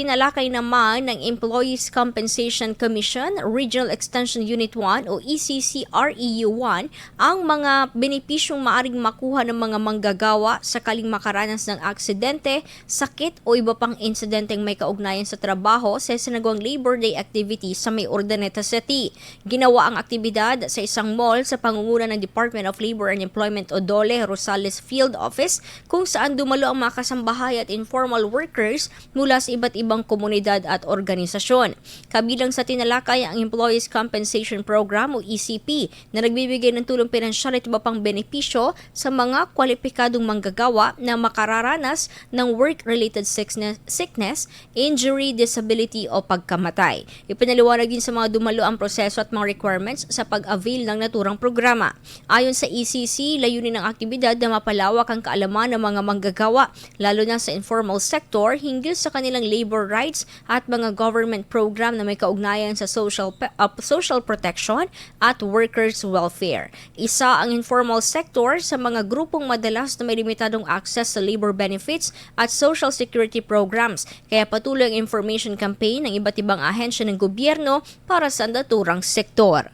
Tinalakay naman ng Employees Compensation Commission Regional Extension Unit 1 o ECCREU 1 ang mga benepisyong maaring makuha ng mga manggagawa sakaling makaranas ng aksidente, sakit o iba pang insidenteng may kaugnayan sa trabaho sa sinagawang Labor Day activity sa May Urdaneta City. Ginawa ang aktibidad sa isang mall sa pangunguna ng Department of Labor and Employment o DOLE Rosales Field Office kung saan dumalo ang mga kasambahay at informal workers mula sa iba't ibang komunidad at organisasyon. Kabilang sa tinalakay ang Employees Compensation Program o ECP na nagbibigay ng tulong pinansyal at iba pang benepisyo sa mga kwalipikadong manggagawa na makararanas ng work-related sickness, injury, disability o pagkamatay. Ipinaliwanag din sa mga dumalo ang proseso at mga requirements sa pag-avail ng naturang programa. Ayon sa ECC, layunin ng aktibidad na mapalawak ang kaalaman ng mga manggagawa, lalo na sa informal sector, hinggil sa kanilang labor rights at mga government program na may kaugnayan sa social protection at workers' welfare. Isa ang informal sector sa mga grupong madalas na may limitadong access sa labor benefits at social security programs, kaya patuloy ang information campaign ng iba't ibang ahensya ng gobyerno para sa naturang sektor.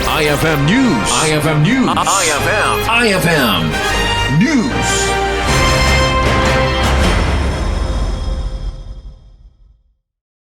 IFM News. IFM News. IFM News.